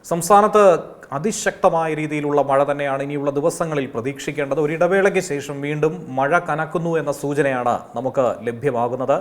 സംസ്ഥാനത്ത് അതിശക്തമായ രീതിയിലുള്ള മഴ തന്നെയാണ് ഇനിയുള്ള ദിവസങ്ങളിൽ പ്രതീക്ഷിക്കേണ്ടത്. ഒരു ഇടവേളയ്ക്ക് ശേഷം വീണ്ടും മഴ കനക്കുന്നു എന്ന സൂചനയാണ് നമുക്ക് ലഭ്യമാകുന്നത്.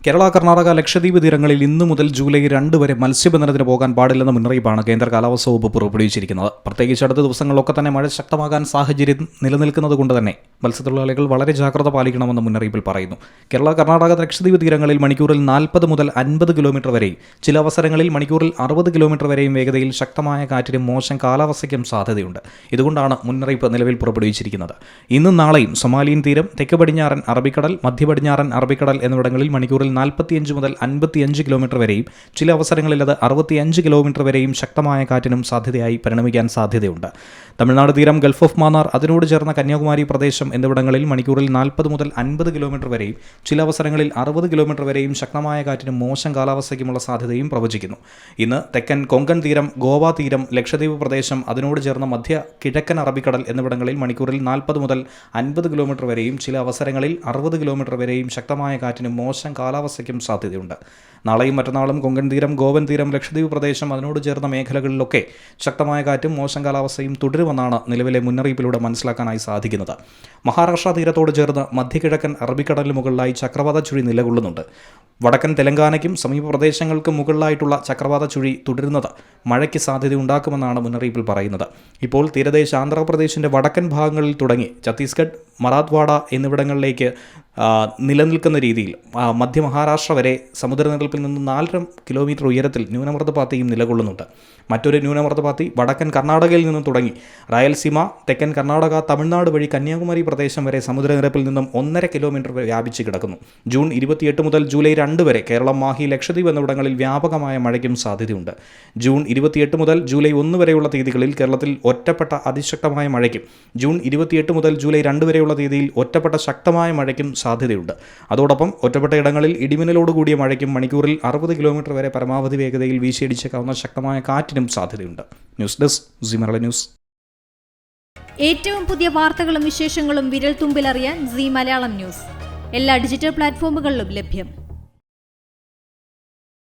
കേരള, കർണാടക, ലക്ഷദ്വീപ് തീരങ്ങളിൽ ഇന്നു മുതൽ ജൂലൈ 2 വരെ മത്സ്യബന്ധനത്തിന് പോകാൻ പാടില്ലെന്ന മുന്നറിയിപ്പാണ് കേന്ദ്ര കാലാവസ്ഥാ വകുപ്പ് പുറപ്പെടുവിച്ചിരിക്കുന്നത്. പ്രത്യേകിച്ച് അടുത്ത ദിവസങ്ങളിലൊക്കെ തന്നെ മഴ ശക്തമാകാൻ സാഹചര്യം നിലനിൽക്കുന്നത് കൊണ്ട് തന്നെ മത്സ്യത്തൊഴിലാളികൾ വളരെ ജാഗ്രത പാലിക്കണമെന്ന മുന്നറിയിപ്പിൽ പറയുന്നു. കേരള, കർണാടക, ലക്ഷദ്വീപ് തീരങ്ങളിൽ മണിക്കൂറിൽ 40 മുതൽ 50 കിലോമീറ്റർ വരെയും ചില അവസരങ്ങളിൽ മണിക്കൂറിൽ 60 കിലോമീറ്റർ വരെയും വേഗതയിൽ ശക്തമായ കാറ്റിനും മോശം കാലാവസ്ഥയ്ക്കും സാധ്യതയുണ്ട്. ഇതുകൊണ്ടാണ് മുന്നറിയിപ്പ് നിലവിൽ പുറപ്പെടുവിച്ചിരിക്കുന്നത്. ഇന്നും നാളെയും സൊമാലിയൻ തീരം, തെക്ക് പടിഞ്ഞാറൻ അറബിക്കടൽ, മധ്യ പടിഞ്ഞാറൻ അറബിക്കടൽ എന്നിവിടങ്ങളിൽ മണിക്കൂറിൽ 45 മുതൽ 55 കിലോമീറ്റർ വരെയും ചില അവസരങ്ങളിൽ അത് 65 കിലോമീറ്റർ വരെയും ശക്തമായ കാറ്റിനും സാധ്യതയായി പരിണമിക്കാൻ സാധ്യതയുണ്ട്. തമിഴ്നാട് തീരം, ഗൾഫ് ഓഫ് മാന്നാർ, അതിനോട് ചേർന്ന കന്യാകുമാരി പ്രദേശം എന്നിവിടങ്ങളിൽ മണിക്കൂറിൽ 40 മുതൽ 50 കിലോമീറ്റർ വരെയും ചില അവസരങ്ങളിൽ 60 കിലോമീറ്റർ വരെയും ശക്തമായ കാറ്റിനും മോശം കാലാവസ്ഥയ്ക്കുമുള്ള സാധ്യതയും പ്രവചിക്കുന്നു. ഇന്ന് തെക്കൻ കൊങ്കൺ തീരം, ഗോവ തീരം, ലക്ഷദ്വീപ് പ്രദേശം, അതിനോട് ചേർന്ന മധ്യ കിഴക്കൻ അറബിക്കടൽ എന്നിവിടങ്ങളിൽ മണിക്കൂറിൽ 40 മുതൽ 50 കിലോമീറ്റർ വരെയും ചില അവസരങ്ങളിൽ 60 കിലോമീറ്റർ വരെയും ശക്തമായ കാറ്റിനും മോശം കാലാവസ്ഥയ്ക്കും സാധ്യതയുണ്ട്. നാളെയും മറ്റന്നാളും കൊങ്കൺ തീരം, ഗോവൻ തീരം, ലക്ഷദ്വീപ് പ്രദേശം, അതിനോട് ചേർന്ന മേഖലകളിലൊക്കെ ശക്തമായ കാറ്റും മോശം കാലാവസ്ഥയും തുടരുമെന്നാണ് നിലവിലെ മുന്നറിയിപ്പിലൂടെ മനസ്സിലാക്കാനായി സാധിക്കുന്നത്. മഹാരാഷ്ട്ര തീരത്തോട് ചേർന്ന് മധ്യകിഴക്കൻ അറബിക്കടലിന് മുകളിലായി ചക്രവാത ചുഴി നിലകൊള്ളുന്നുണ്ട്. വടക്കൻ തെലങ്കാനയ്ക്കും സമീപ പ്രദേശങ്ങൾക്കും മുകളിലായിട്ടുള്ള ചക്രവാത ചുഴി തുടരുന്നത് മഴയ്ക്ക് സാധ്യതയുണ്ടാക്കുമെന്നാണ് മുന്നറിയിപ്പിൽ പറയുന്നത്. ഇപ്പോൾ തീരദേശ ആന്ധ്രാപ്രദേശിൻ്റെ വടക്കൻ ഭാഗങ്ങളിൽ തുടങ്ങി ഛത്തീസ്ഗഡ്, മറാത്ത്വാഡ എന്നിവിടങ്ങളിലേക്ക് നിലനിൽക്കുന്ന രീതിയിൽ മധ്യ മഹാരാഷ്ട്ര വരെ സമുദ്രനിരപ്പിൽ നിന്ന് 4 കിലോമീറ്റർ ഉയരത്തിൽ ന്യൂനമർദ്ദപാത്തിയും നിലകൊള്ളുന്നുണ്ട്. മറ്റൊരു ന്യൂനമർദ്ദപാത്തി വടക്കൻ കർണാടകയിൽ നിന്നും തുടങ്ങി രായൽസീമ, തെക്കൻ കർണാടക, തമിഴ്നാട് വഴി കന്യാകുമാരി പ്രദേശം വരെ സമുദ്രനിരപ്പിൽ നിന്നും 1.5 കിലോമീറ്റർ വ്യാപിച്ച് കിടക്കുന്നു. ജൂൺ 28 മുതൽ ജൂലൈ 2 വരെ കേരളം, മാഹി, ലക്ഷദ്വീപ് എന്നിവിടങ്ങളിൽ വ്യാപകമായ മഴയ്ക്കും സാധ്യതയുണ്ട്. ജൂൺ 28 മുതൽ ജൂലൈ 1 വരെയുള്ള തീയതികളിൽ കേരളത്തിൽ ഒറ്റപ്പെട്ട അതിശക്തമായ മഴയ്ക്കും ജൂൺ 28 മുതൽ ജൂലൈ 2 വരെയുള്ള തീയതിയിൽ ഒറ്റപ്പെട്ട ശക്തമായ മഴയ്ക്കും സാധ്യതയുണ്ട്. അതോടൊപ്പം ഒറ്റപ്പെട്ട ഇടങ്ങളിൽ ഇടിമിന്നലോടുകൂടിയ മഴയ്ക്കും മണിക്കൂറിൽ 60 കിലോമീറ്റർ വരെ പരമാവധി വേഗതയിൽ വീശിയടിച്ചേക്കാവുന്ന ശക്തമായ കാറ്റിനും സാധ്യതയുണ്ട്. News desk, C Malayalam news. ഏറ്റവും പുതിയ വാർത്തകളും വിശേഷങ്ങളും വിരൽ തുമ്പിലറിയാൻ സി മലയാളം ന്യൂസ് എല്ലാ ഡിജിറ്റൽ പ്ലാറ്റ്ഫോമുകളിലും ലഭ്യം.